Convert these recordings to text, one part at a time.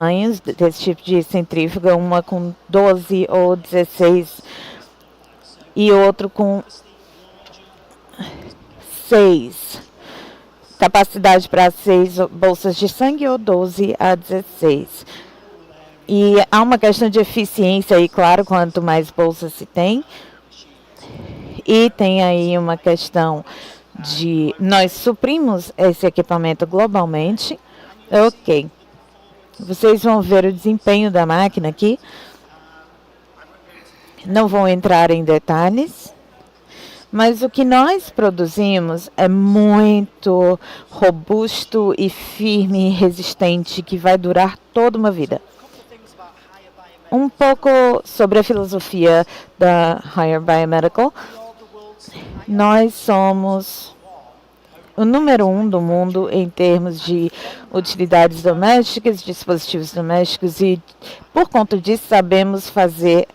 tamanhos desse tipo de centrífuga, uma com 12 ou 16 e outro com 6. Capacidade para 6 bolsas de sangue ou 12 a 16. E há uma questão de eficiência aí, claro, quanto mais bolsas se tem. E tem aí uma questão de nós suprimos esse equipamento globalmente. Ok. Vocês vão ver o desempenho da máquina aqui. Não vou entrar em detalhes. Mas o que nós produzimos é muito robusto e firme e resistente, que vai durar toda uma vida. Um pouco sobre a filosofia da Higher Biomedical. Nós somos o número 1 do mundo em termos de utilidades domésticas, dispositivos domésticos, e por conta disso sabemos fazer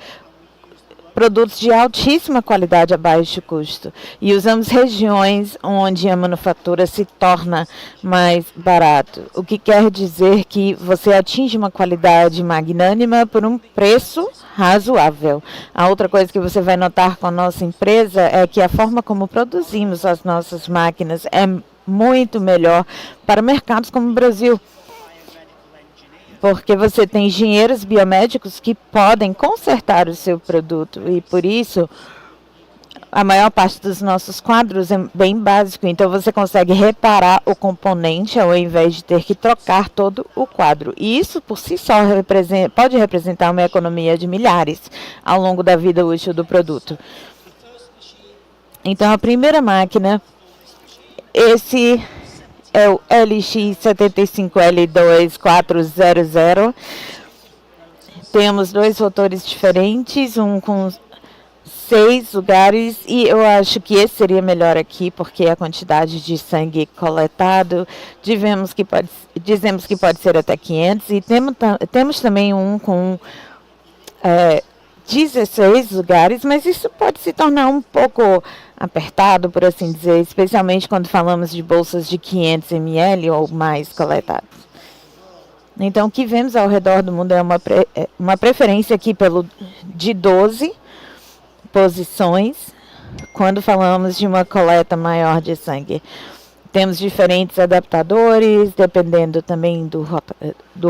produtos de altíssima qualidade a baixo custo. E usamos regiões onde a manufatura se torna mais barato. O que quer dizer que você atinge uma qualidade magnânima por um preço razoável. A outra coisa que você vai notar com a nossa empresa é que a forma como produzimos as nossas máquinas é muito melhor para mercados como o Brasil. Porque você tem engenheiros biomédicos que podem consertar o seu produto e, por isso, a maior parte dos nossos quadros é bem básico. Então, você consegue reparar o componente ao invés de ter que trocar todo o quadro. E isso, por si só, pode representar uma economia de milhares ao longo da vida útil do produto. Então, a primeira máquina, esse é o LX75L2400. Temos 2 rotores diferentes, um com 6 lugares, e eu acho que esse seria melhor aqui, porque a quantidade de sangue coletado, dizemos que pode ser até 500, e temos também um com 16 lugares, mas isso pode se tornar um pouco apertado, por assim dizer, especialmente quando falamos de bolsas de 500 ml ou mais coletadas. Então, o que vemos ao redor do mundo é uma preferência aqui de 12 posições, quando falamos de uma coleta maior de sangue. Temos diferentes adaptadores, dependendo também do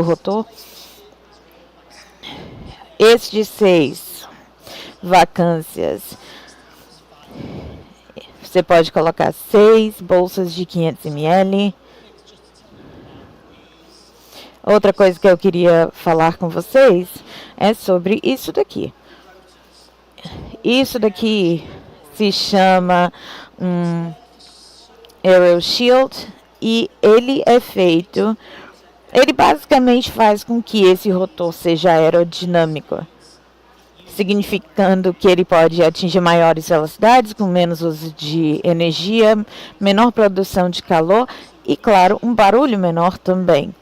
rotor. Esse de 6 vacâncias, você pode colocar 6 bolsas de 500 ml. Outra coisa que eu queria falar com vocês é sobre isso daqui. Isso daqui se chama Aero Shield e ele é feito... Ele basicamente faz com que esse rotor seja aerodinâmico, significando que ele pode atingir maiores velocidades com menos uso de energia, menor produção de calor e, claro, um barulho menor também.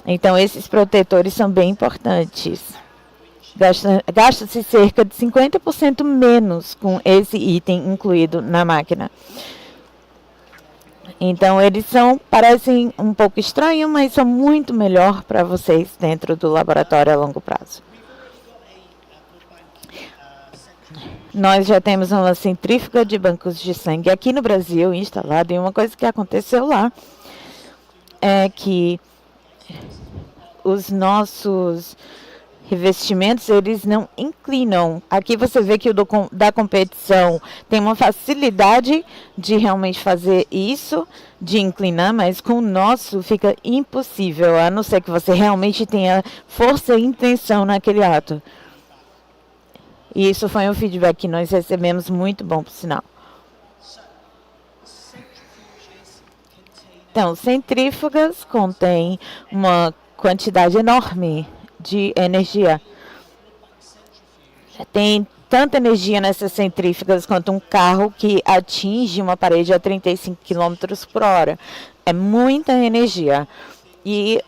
Então, esses protetores são bem importantes. Gasta-se cerca de 50% menos com esse item incluído na máquina. Então, eles parecem um pouco estranhos, mas são muito melhor para vocês dentro do laboratório a longo prazo. Nós já temos uma centrífuga de bancos de sangue aqui no Brasil instalada, e uma coisa que aconteceu lá é que os nossos revestimentos, eles não inclinam. Aqui você vê que o da competição tem uma facilidade de realmente fazer isso, de inclinar, mas com o nosso fica impossível, a não ser que você realmente tenha força e intenção naquele ato. E isso foi um feedback que nós recebemos muito bom, por sinal. Então, centrífugas contêm uma quantidade enorme de energia. Tem tanta energia nessas centrífugas quanto um carro que atinge uma parede a 35 km por hora. É muita energia. E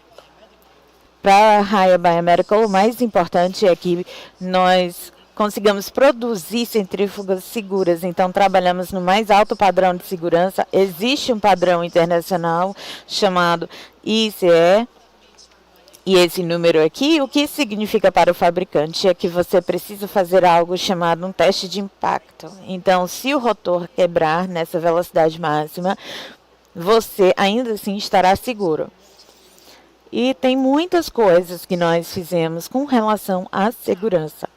para a Higher Biomedical, o mais importante é que nós consigamos produzir centrífugas seguras. Então, trabalhamos no mais alto padrão de segurança. Existe um padrão internacional chamado ICE, E esse número aqui, o que significa para o fabricante é que você precisa fazer algo chamado um teste de impacto. Então, se o rotor quebrar nessa velocidade máxima, você ainda assim estará seguro. E tem muitas coisas que nós fizemos com relação à segurança.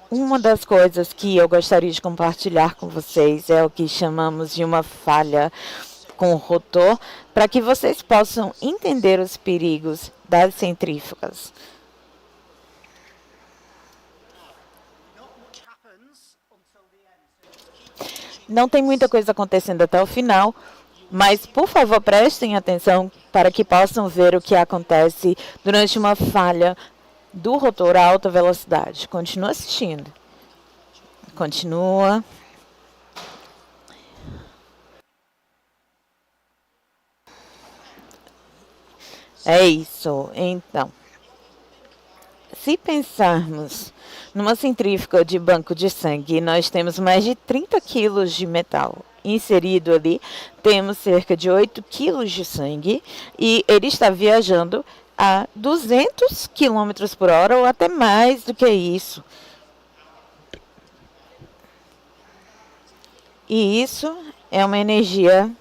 Uma das coisas que eu gostaria de compartilhar com vocês é o que chamamos de uma falha com o rotor, para que vocês possam entender os perigos das centrífugas. Não tem muita coisa acontecendo até o final, mas, por favor, prestem atenção para que possam ver o que acontece durante uma falha do rotor a alta velocidade. Continua assistindo. Continua. É isso. Então, se pensarmos numa centrífuga de banco de sangue, nós temos mais de 30 quilos de metal inserido ali. Temos cerca de 8 quilos de sangue e ele está viajando a 200 quilômetros por hora ou até mais do que isso. E isso é uma energia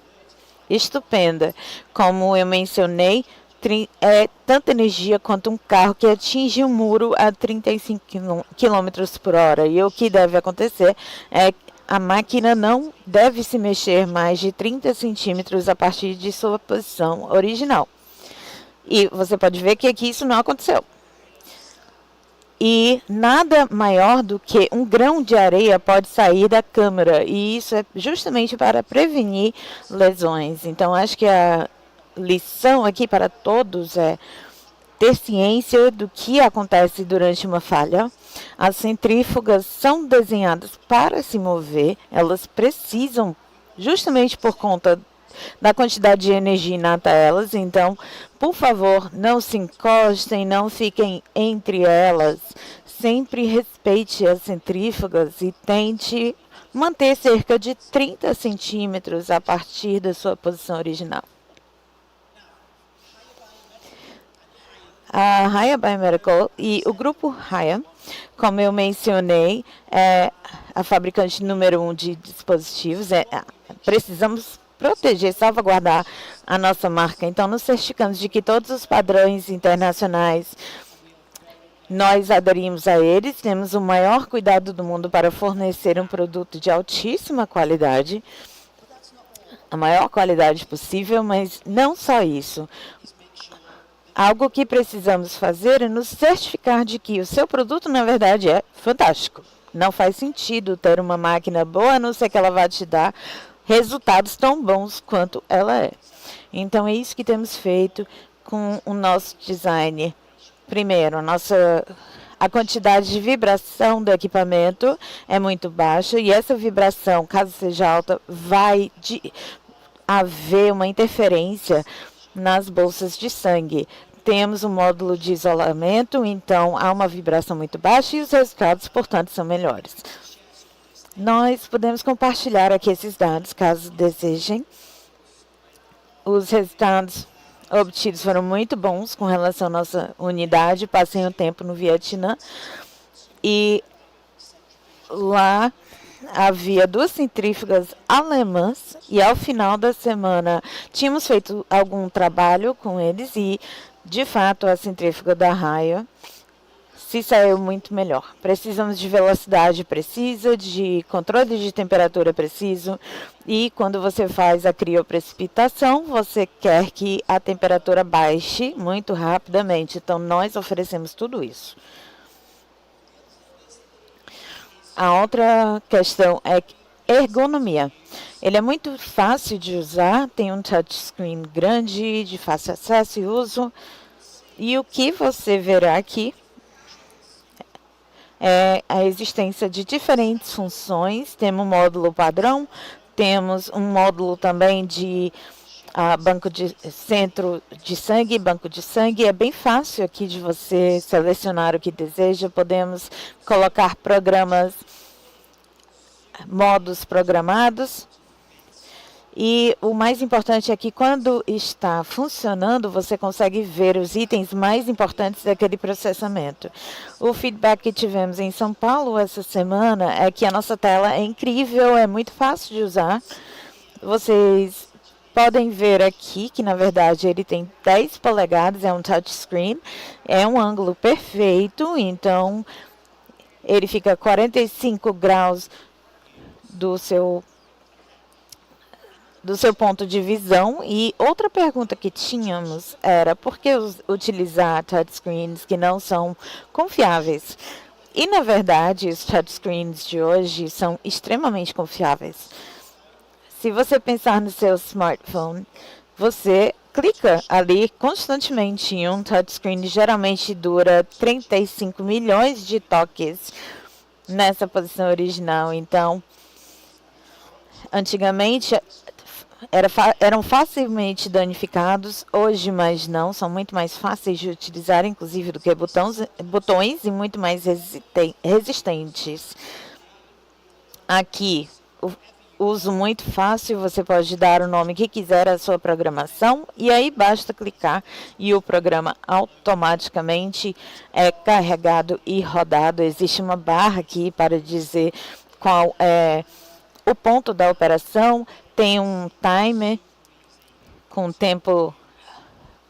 estupenda. Como eu mencionei, é tanta energia quanto um carro que atinge um muro a 35 km por hora. E o que deve acontecer é que a máquina não deve se mexer mais de 30 centímetros a partir de sua posição original. E você pode ver que aqui isso não aconteceu. E nada maior do que um grão de areia pode sair da câmara. E isso é justamente para prevenir lesões. Então, acho que a lição aqui para todos é ter ciência do que acontece durante uma falha. As centrífugas são desenhadas para se mover. Elas precisam, justamente por conta da quantidade de energia inata a elas. Então, por favor, não se encostem, não fiquem entre elas. Sempre respeite as centrífugas e tente manter cerca de 30 centímetros a partir da sua posição original. A Hiya Biomedical e o grupo Hiya, como eu mencionei, é a fabricante número 1 de dispositivos. Precisamos proteger, salvaguardar a nossa marca. Então, nos certificamos de que todos os padrões internacionais nós aderimos a eles, temos o maior cuidado do mundo para fornecer um produto de altíssima qualidade, a maior qualidade possível, mas não só isso. Algo que precisamos fazer é nos certificar de que o seu produto, na verdade, é fantástico. Não faz sentido ter uma máquina boa, a não ser que ela vá te dar resultados tão bons quanto ela é. Então, é isso que temos feito com o nosso design. Primeiro, a quantidade de vibração do equipamento é muito baixa e essa vibração, caso seja alta, vai haver uma interferência nas bolsas de sangue. Temos um módulo de isolamento, então há uma vibração muito baixa e os resultados, portanto, são melhores. Nós podemos compartilhar aqui esses dados, caso desejem. Os resultados obtidos foram muito bons com relação à nossa unidade. Passei um tempo no Vietnã e lá havia 2 centrífugas alemãs e ao final da semana tínhamos feito algum trabalho com eles e, de fato, a centrífuga da Hiya se saiu muito melhor. Precisamos de velocidade precisa, de controle de temperatura preciso e quando você faz a crioprecipitação, você quer que a temperatura baixe muito rapidamente. Então, nós oferecemos tudo isso. A outra questão é ergonomia. Ele é muito fácil de usar, tem um touchscreen grande, de fácil acesso e uso. E o que você verá aqui é a existência de diferentes funções. Temos um módulo padrão, temos um módulo também de banco de centro de sangue, banco de sangue. É bem fácil aqui de você selecionar o que deseja. Podemos colocar modos programados. E o mais importante é que quando está funcionando, você consegue ver os itens mais importantes daquele processamento. O feedback que tivemos em São Paulo essa semana é que a nossa tela é incrível, é muito fácil de usar. Vocês podem ver aqui que, na verdade, ele tem 10 polegadas, é um touchscreen, é um ângulo perfeito, então ele fica 45 graus do seu ponto de visão. E outra pergunta que tínhamos era por que utilizar touchscreens que não são confiáveis? E, na verdade, os touchscreens de hoje são extremamente confiáveis. Se você pensar no seu smartphone, você clica ali constantemente em um touchscreen, geralmente dura 35 milhões de toques nessa posição original. Então, antigamente eram facilmente danificados, hoje mais não, são muito mais fáceis de utilizar, inclusive, do que botões e muito mais resistentes. Aqui, uso muito fácil, você pode dar o nome que quiser à sua programação e aí basta clicar e o programa automaticamente é carregado e rodado. Existe uma barra aqui para dizer qual é o ponto da operação, tem um timer com o tempo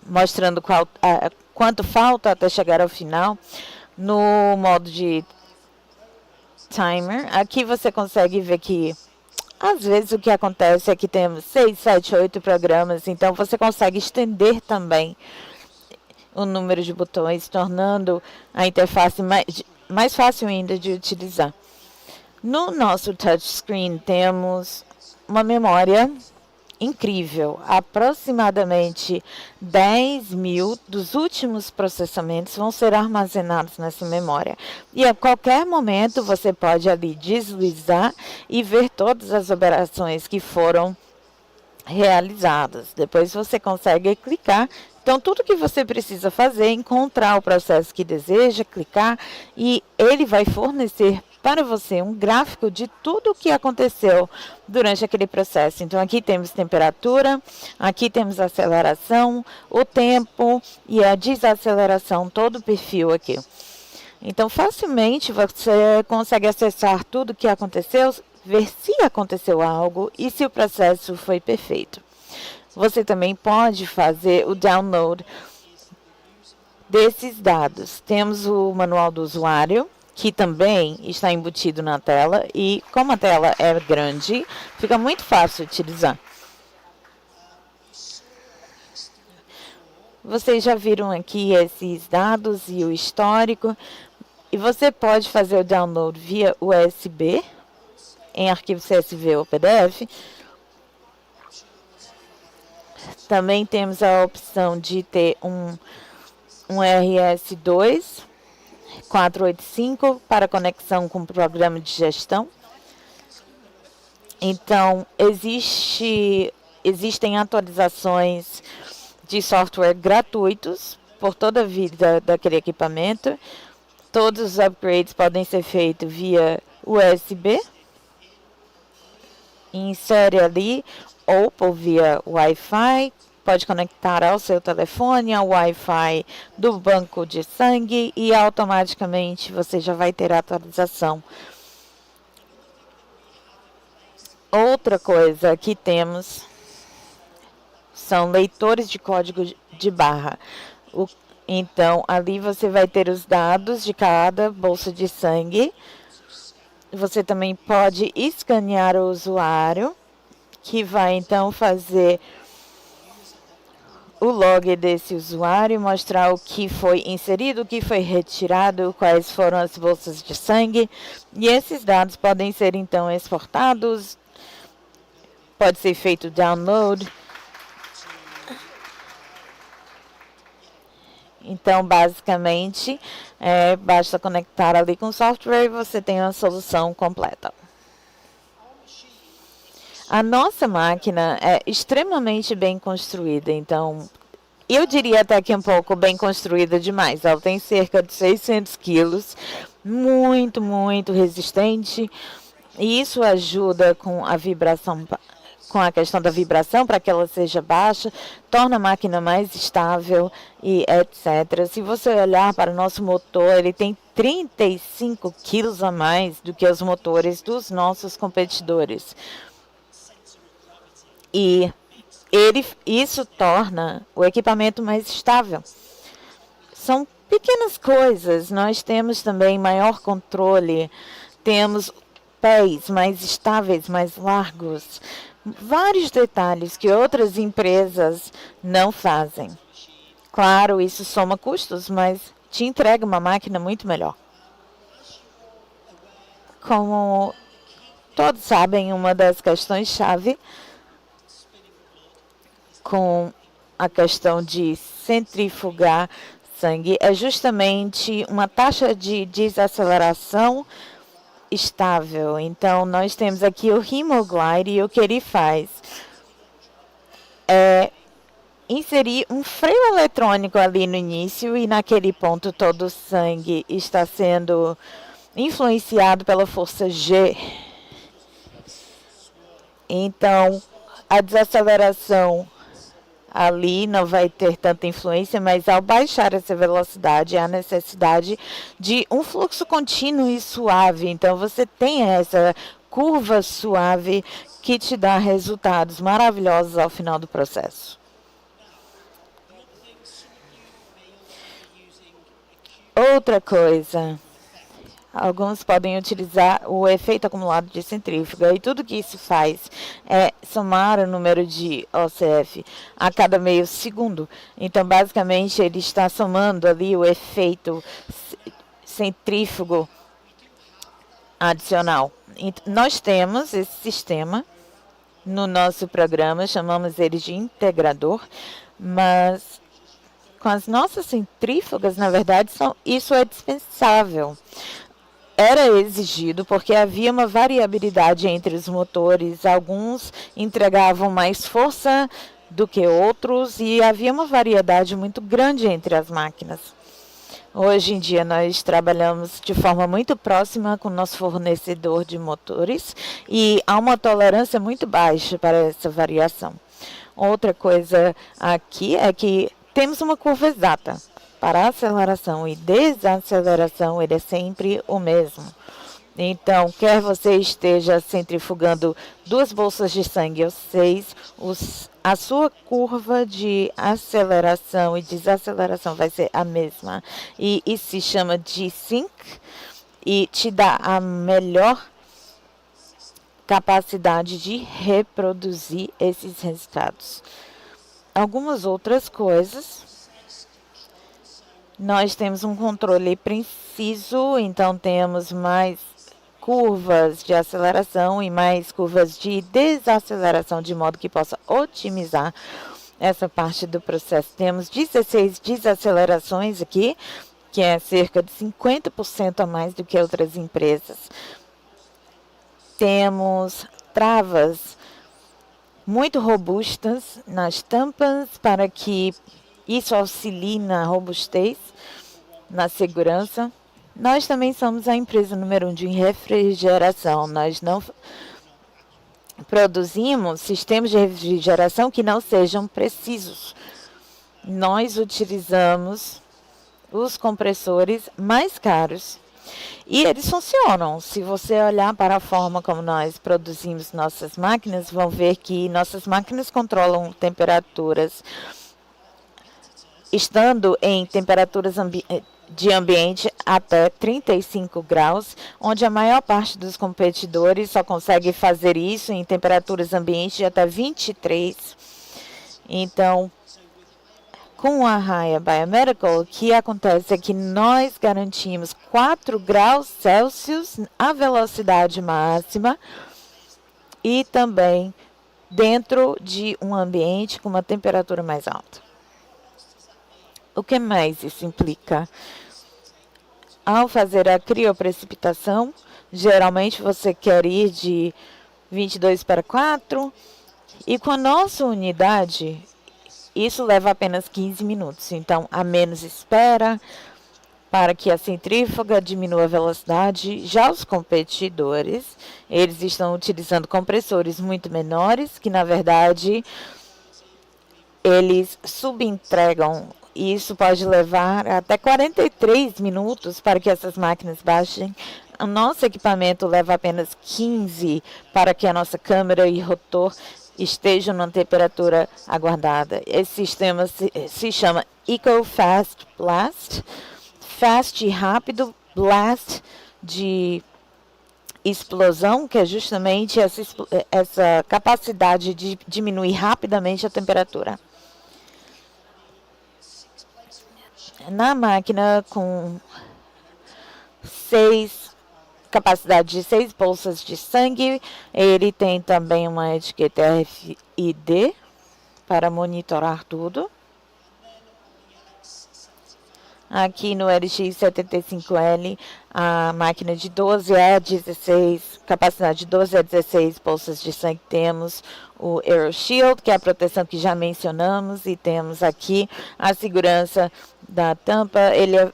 mostrando quanto falta até chegar ao final. No modo de timer, aqui você consegue ver que às vezes o que acontece é que temos 6, 7, 8 programas, então você consegue estender também o número de botões, tornando a interface mais fácil ainda de utilizar. No nosso touchscreen temos uma memória incrível. Aproximadamente 10 mil dos últimos processamentos vão ser armazenados nessa memória. E a qualquer momento você pode ali deslizar e ver todas as operações que foram realizadas. Depois você consegue clicar. Então, tudo que você precisa fazer é encontrar o processo que deseja, clicar, e ele vai fornecer para você um gráfico de tudo o que aconteceu durante aquele processo. Então, aqui temos temperatura, aqui temos aceleração, o tempo e a desaceleração, todo o perfil aqui. Então, facilmente você consegue acessar tudo o que aconteceu, ver se aconteceu algo e se o processo foi perfeito. Você também pode fazer o download desses dados. Temos o manual do usuário, que também está embutido na tela, e como a tela é grande, fica muito fácil de utilizar. Vocês já viram aqui esses dados e o histórico, e você pode fazer o download via USB, em arquivo CSV ou PDF. Também temos a opção de ter um RS2 485 para conexão com o programa de gestão. Então, existem atualizações de software gratuitos por toda a vida daquele equipamento. Todos os upgrades podem ser feitos via USB, insere ali, ou por via Wi-Fi. Pode conectar ao seu telefone, ao Wi-Fi do banco de sangue e automaticamente você já vai ter a atualização. Outra coisa que temos são leitores de código de barra. Então, ali você vai ter os dados de cada bolsa de sangue. Você também pode escanear o usuário, que vai então fazer o log desse usuário, mostrar o que foi inserido, o que foi retirado, quais foram as bolsas de sangue. E esses dados podem ser então exportados, pode ser feito download. Então, basicamente, basta conectar ali com o software e você tem uma solução completa. A nossa máquina é extremamente bem construída, então eu diria até que um pouco bem construída demais. Ela tem cerca de 600 quilos, muito, muito resistente, e isso ajuda com a vibração, com a questão da vibração para que ela seja baixa, torna a máquina mais estável e etc. Se você olhar para o nosso motor, ele tem 35 quilos a mais do que os motores dos nossos competidores. E isso torna o equipamento mais estável. São pequenas coisas. Nós temos também maior controle, temos pés mais estáveis, mais largos. Vários detalhes que outras empresas não fazem. Claro, isso soma custos, mas te entrega uma máquina muito melhor. Como todos sabem, uma das questões-chave com a questão de centrifugar sangue é justamente uma taxa de desaceleração estável. Então, nós temos aqui o Hemoglide e o que ele faz é inserir um freio eletrônico ali no início e naquele ponto todo o sangue está sendo influenciado pela força G. Então, a desaceleração ali não vai ter tanta influência, mas ao baixar essa velocidade, há necessidade de um fluxo contínuo e suave. Então, você tem essa curva suave que te dá resultados maravilhosos ao final do processo. Outra coisa, alguns podem utilizar o efeito acumulado de centrífuga e tudo que isso faz é somar o número de OCF a cada meio segundo. Então, basicamente, ele está somando ali o efeito centrífugo adicional. Nós temos esse sistema no nosso programa, chamamos ele de integrador, mas com as nossas centrífugas, na verdade, isso é dispensável. Era exigido porque havia uma variabilidade entre os motores. Alguns entregavam mais força do que outros e havia uma variedade muito grande entre as máquinas. Hoje em dia, nós trabalhamos de forma muito próxima com o nosso fornecedor de motores e há uma tolerância muito baixa para essa variação. Outra coisa aqui é que temos uma curva exata. Para aceleração e desaceleração, ele é sempre o mesmo. Então, quer você esteja centrifugando 2 bolsas de sangue ou 6, a sua curva de aceleração e desaceleração vai ser a mesma. E isso se chama de sync e te dá a melhor capacidade de reproduzir esses resultados. Algumas outras coisas. Nós temos um controle preciso, então temos mais curvas de aceleração e mais curvas de desaceleração, de modo que possa otimizar essa parte do processo. Temos 16 desacelerações aqui, que é cerca de 50% a mais do que outras empresas. Temos travas muito robustas nas tampas para que isso auxilia na robustez, na segurança. Nós também somos a empresa número 1 de refrigeração. Nós não produzimos sistemas de refrigeração que não sejam precisos. Nós utilizamos os compressores mais caros e eles funcionam. Se você olhar para a forma como nós produzimos nossas máquinas, vão ver que nossas máquinas controlam temperaturas estando em temperaturas de ambiente até 35 graus, onde a maior parte dos competidores só consegue fazer isso em temperaturas ambiente de até 23. Então, com a Raia Biomedical, o que acontece é que nós garantimos 4 graus Celsius a velocidade máxima e também dentro de um ambiente com uma temperatura mais alta. O que mais isso implica? Ao fazer a crioprecipitação, geralmente você quer ir de 22 para 4, e com a nossa unidade, isso leva apenas 15 minutos. Então, há menos espera, para que a centrífuga diminua a velocidade. Já os competidores, eles estão utilizando compressores muito menores, que na verdade eles subentregam. E isso pode levar até 43 minutos para que essas máquinas baixem. O nosso equipamento leva apenas 15 para que a nossa câmera e rotor estejam na temperatura aguardada. Esse sistema se chama EcoFast Blast. Fast e rápido, blast de explosão, que é justamente essa capacidade de diminuir rapidamente a temperatura. Na máquina com capacidade de 6 bolsas de sangue, ele tem também uma etiqueta RFID para monitorar tudo. Aqui no LX75L, a máquina de 12 a 16, capacidade de 12 a 16 bolsas de sangue. Temos o AeroShield, que é a proteção que já mencionamos, e temos aqui a segurança da tampa. Ele é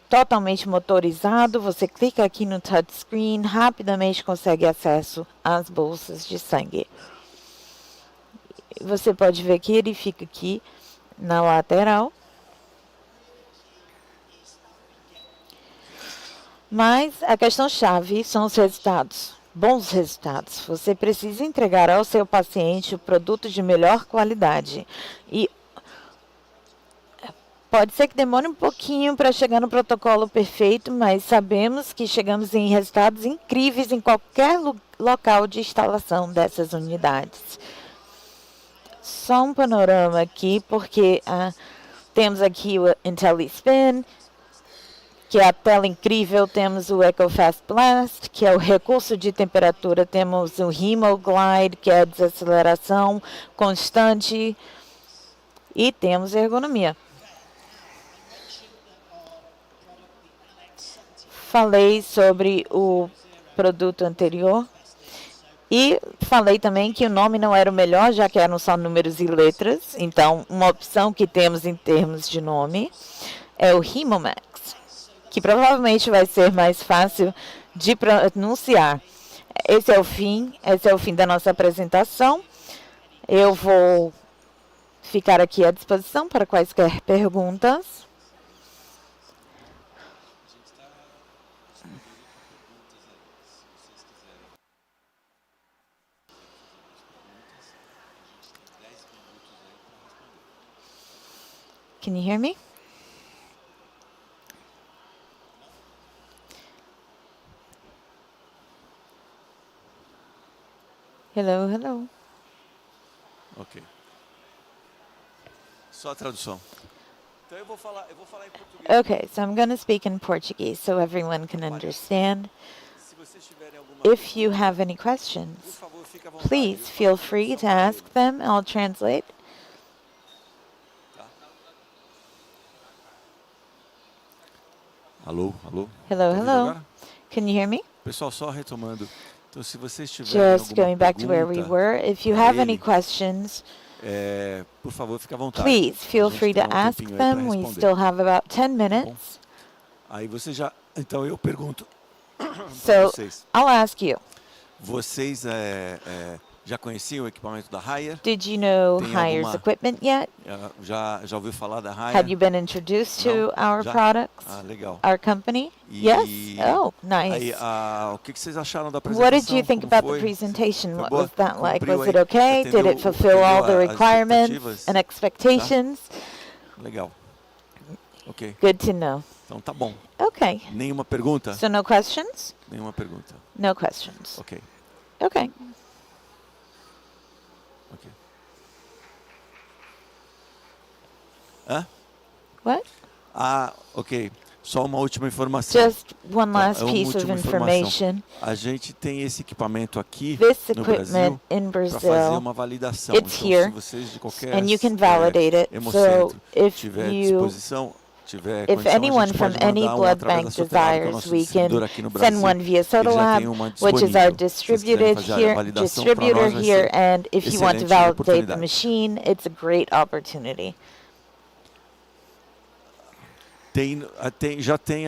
totalmente motorizado. Você clica aqui no touchscreen, rapidamente consegue acesso às bolsas de sangue. Você pode ver que ele fica aqui na lateral. Mas a questão-chave são os resultados, bons resultados. Você precisa entregar ao seu paciente o produto de melhor qualidade. E pode ser que demore um pouquinho para chegar no protocolo perfeito, mas sabemos que chegamos em resultados incríveis em qualquer local de instalação dessas unidades. Só um panorama aqui, porque temos aqui o IntelliSpin, que é a tela incrível. Temos o EcoFast Blast, que é o recurso de temperatura. Temos o HemoGlide, que é a desaceleração constante. E temos a ergonomia. Falei sobre o produto anterior. E falei também que o nome não era o melhor, já que eram só números e letras. Então, uma opção que temos em termos de nome é o Hemomax, que provavelmente vai ser mais fácil de pronunciar. Esse é o fim da nossa apresentação. Eu vou ficar aqui à disposição para quaisquer perguntas. Can you hear me? Hello, hello. Ok. Só a tradução. Então eu vou falar em português. Okay, so I'm going to speak in Portuguese so everyone can understand. Se vocês tiverem alguma If you pergunta, have any por questions, favor, fique à vontade. please feel free to ask them. I'll translate. Tá? Alô, alô. Hello, Tá ouvindo hello. agora? Can you hear me? Pessoal, só retomando. Então, se vocês tiverem Just alguma going back to where we pergunta, were. If you pra have any ele, questions, por favor, fique à vontade. please feel A gente free to tem ask tempinho aí pra them. We responder. still have about 10 Tá bom? minutes. Aí você já... Então eu pergunto para So vocês. I'll ask you, Vocês já conheciam o equipamento da Haier? did you know Tem Hire's alguma- equipment yet? Já ouviu falar da Haier? Had you been introduced to our Já? products, Ah, legal. our company? E Yes? Oh, Aí, nice. o que vocês acharam da apresentação? What did you think Como about foi? the presentation? Foi What boa? was that like? Cumpriu Was aí? it okay? Did it fulfill all the atendeu as requirements expectativas? and expectations? Legal. Ok. Good to know. Então tá bom. Okay. Nenhuma pergunta? So no questions? Nenhuma pergunta. No questions. Ok. Okay. Ok. Hã? What? Ok. Só uma última informação. Just one Tá, last uma piece of última informação. information. A gente tem esse equipamento aqui This no Brasil equipment in para fazer Brazil, uma validação. it's Então, here, se vocês de qualquer and you can validate it. So hemocentro if tiver you, disposição, tiver if condição, a anyone gente from pode any mandar um blood através bank da Soterab, que é o desires, nosso we distribuidor can aqui no send Brasil. one via Eles já têm Sodalab, uma which is our disponível. Se vocês quiserem distributed fazer a here, validação para distributor nós, vai here, ser and if you want to excelente validate the oportunidade. machine, it's a great opportunity.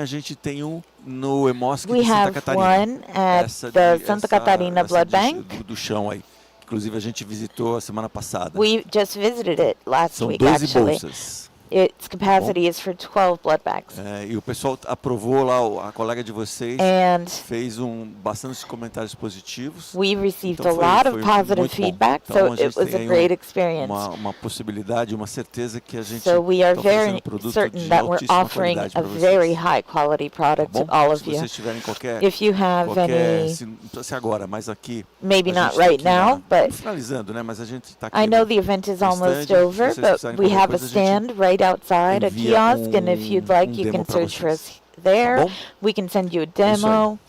A gente tem um no Hemosc We de Santa have Catarina. one at the Santa Catarina Blood Bank. Do chão aí. Inclusive a gente visitou a semana passada. We just visited it last São week, 12 actually. bolsas. Its capacity is for 12 blood bags. E o pessoal aprovou lá, a colega de vocês And fez bastantes comentários positivos. we received Então a lot of foi positive muito bom. feedback, Então so a gente it was tem a aí great experience. uma possibilidade, uma certeza que a gente So we are está oferecendo very um produto certain de that we're altíssima offering qualidade a para very vocês. high quality Tá product bom? to all of Se you. vocês tiverem If you have any, não precisa ser agora, mas aqui maybe a not gente tá right aqui now, but finalizando, né? Mas a gente está aqui I know no the event is no almost stand. over, Se vocês but precisarem we qualquer have a coisa, a gente stand right outside, a envia kiosk, and if you'd like, you demo can para search for vocês. us there. Tá bom? We can send you a É isso aí. demo.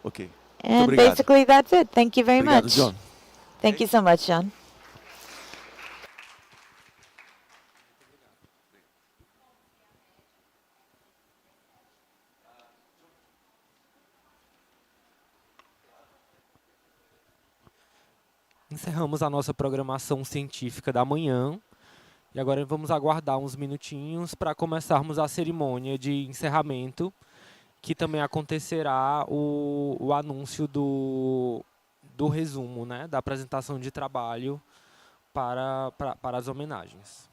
Ok. And obrigado. basically that's it. Thank you very Obrigado, much. John. Thank you so much, John. Encerramos a nossa programação científica da manhã e agora vamos aguardar uns minutinhos para começarmos a cerimônia de encerramento, que também acontecerá o anúncio do resumo, né, da apresentação de trabalho para as homenagens.